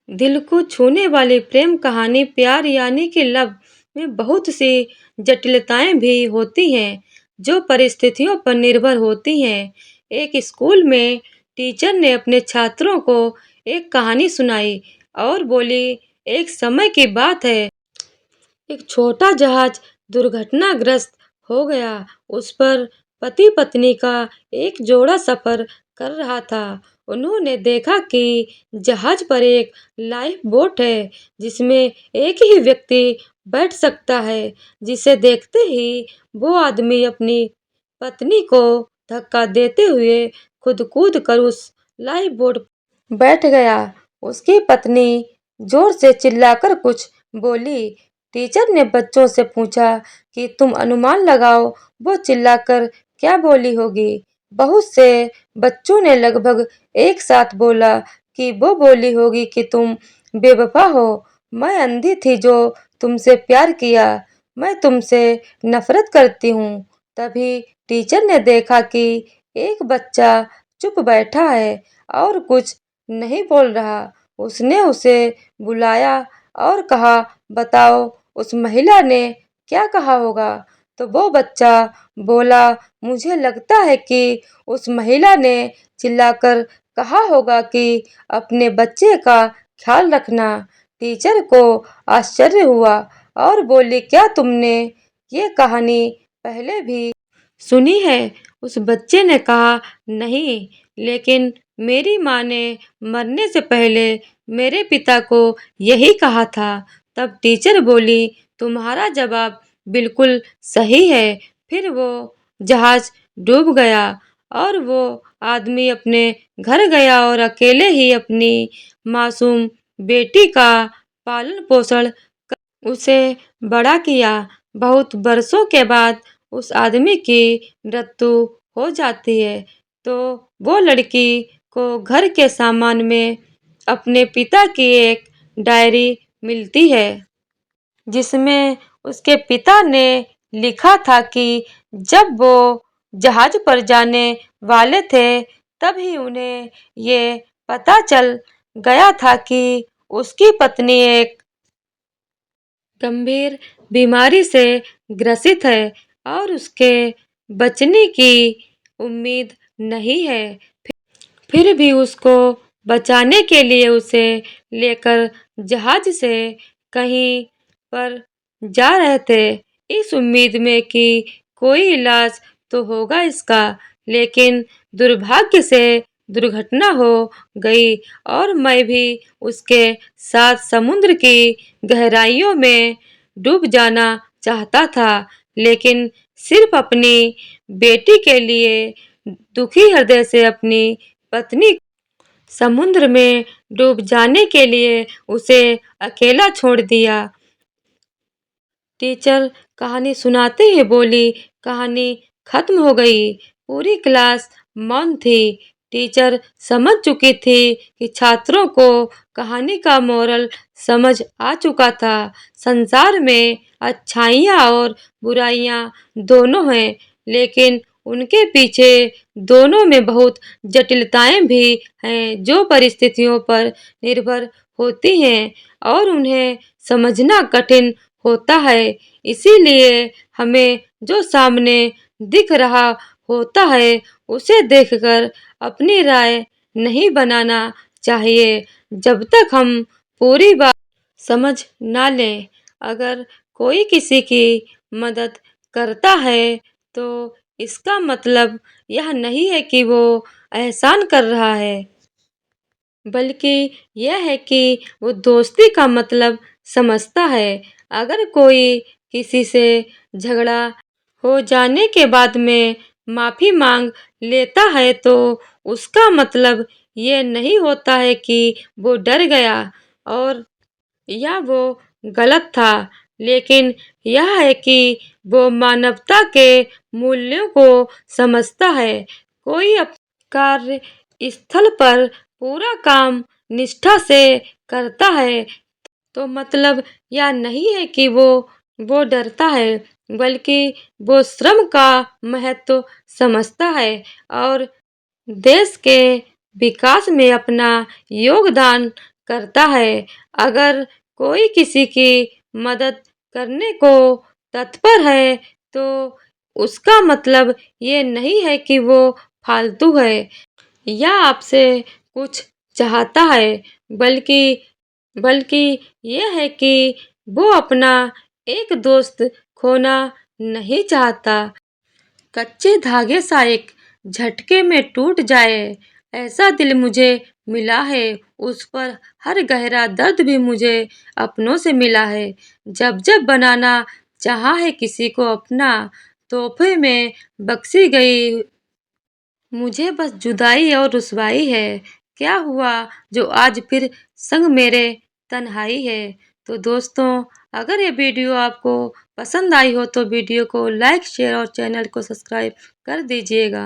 दिल को छूने वाली प्रेम कहानी प्यार यानी कि लव में बहुत सी जटिलताएं भी होती हैं जो परिस्थितियों पर निर्भर होती हैं। एक स्कूल में टीचर ने अपने छात्रों को एक कहानी सुनाई और बोली, एक समय की बात है, एक छोटा जहाज दुर्घटनाग्रस्त हो गया। उस पर पति पत्नी का एक जोड़ा सफर कर रहा था। उन्होंने देखा कि जहाज पर एक लाइफ बोट है जिसमें एक ही व्यक्ति बैठ सकता है। जिसे देखते ही वो आदमी अपनी पत्नी को धक्का देते हुए खुद कूद कर उस लाइफ बोट बैठ गया। उसकी पत्नी जोर से चिल्लाकर कुछ बोली। टीचर ने बच्चों से पूछा कि तुम अनुमान लगाओ वो चिल्लाकर क्या बोली होगी। बहुत से बच्चों ने लगभग एक साथ बोला कि वो बोली होगी कि तुम बेवफा हो, मैं अंधी थी जो तुमसे प्यार किया, मैं तुमसे नफरत करती हूँ। तभी टीचर ने देखा कि एक बच्चा चुप बैठा है और कुछ नहीं बोल रहा। उसने उसे बुलाया और कहा, बताओ उस महिला ने क्या कहा होगा। तो वो बच्चा बोला, मुझे लगता है कि उस महिला ने चिल्लाकर कहा होगा कि अपने बच्चे का ख्याल रखना। टीचर को आश्चर्य हुआ और बोली, क्या तुमने ये कहानी पहले भी सुनी है? उस बच्चे ने कहा, नहीं, लेकिन मेरी माँ ने मरने से पहले मेरे पिता को यही कहा था। तब टीचर बोली, तुम्हारा जवाब बिल्कुल सही है। फिर वो जहाज डूब गया और वो आदमी अपने घर गया और अकेले ही अपनी मासूम बेटी का पालन पोषण उसे बड़ा किया। बहुत बरसों के बाद उस आदमी की मृत्यु हो जाती है तो वो लड़की को घर के सामान में अपने पिता की एक डायरी मिलती है जिसमें उसके पिता ने लिखा था कि जब वो जहाज पर जाने वाले थे तभी उन्हें ये पता चल गया था कि उसकी पत्नी एक गंभीर बीमारी से ग्रसित है और उसके बचने की उम्मीद नहीं है। फिर भी उसको बचाने के लिए उसे लेकर जहाज से कहीं पर जा रहे थे इस उम्मीद में कि कोई इलाज तो होगा इसका। लेकिन दुर्भाग्य से दुर्घटना हो गई और मैं भी उसके साथ समुद्र की गहराइयों में डूब जाना चाहता था, लेकिन सिर्फ अपनी बेटी के लिए। दुखी हृदय से अपनी पत्नी समुद्र में डूब जाने के लिए उसे अकेला छोड़ दिया। टीचर कहानी सुनाते ही बोली, कहानी खत्म हो गई। पूरी क्लास मौन थी। टीचर समझ चुकी थी कि छात्रों को कहानी का मोरल समझ आ चुका था। संसार में अच्छाइयाँ और बुराइयाँ दोनों हैं, लेकिन उनके पीछे दोनों में बहुत जटिलताएं भी हैं जो परिस्थितियों पर निर्भर होती हैं और उन्हें समझना कठिन होता है। इसीलिए हमें जो सामने दिख रहा होता है उसे देखकर अपनी राय नहीं बनाना चाहिए जब तक हम पूरी बात समझ ना लें। अगर कोई किसी की मदद करता है तो इसका मतलब यह नहीं है कि वो एहसान कर रहा है, बल्कि यह है कि वो दोस्ती का मतलब समझता है। अगर कोई किसी से झगड़ा हो जाने के बाद में माफ़ी मांग लेता है तो उसका मतलब ये नहीं होता है कि वो डर गया और या वो गलत था, लेकिन यह है कि वो मानवता के मूल्यों को समझता है। कोई कार्य स्थल पर पूरा काम निष्ठा से करता है तो मतलब यह नहीं है कि वो डरता है, बल्कि वो श्रम का महत्व समझता है और देश के विकास में अपना योगदान करता है। अगर कोई किसी की मदद करने को तत्पर है, तो उसका मतलब ये नहीं है कि वो फालतू है या आपसे कुछ चाहता है, बल्कि बल्कि ये है कि वो अपना एक दोस्त खोना नहीं चाहता। कच्चे धागे सा एक झटके में टूट जाए, ऐसा दिल मुझे मिला है। उस पर हर गहरा दर्द भी मुझे अपनों से मिला है। जब जब बनाना चाहा है किसी को अपना, तोहफे में बख्शी गई मुझे बस जुदाई और रुसवाई है। क्या हुआ जो आज फिर संग मेरे तन्हाई है। तो दोस्तों, अगर ये वीडियो आपको पसंद आई हो तो वीडियो को लाइक शेयर और चैनल को सब्सक्राइब कर दीजिएगा।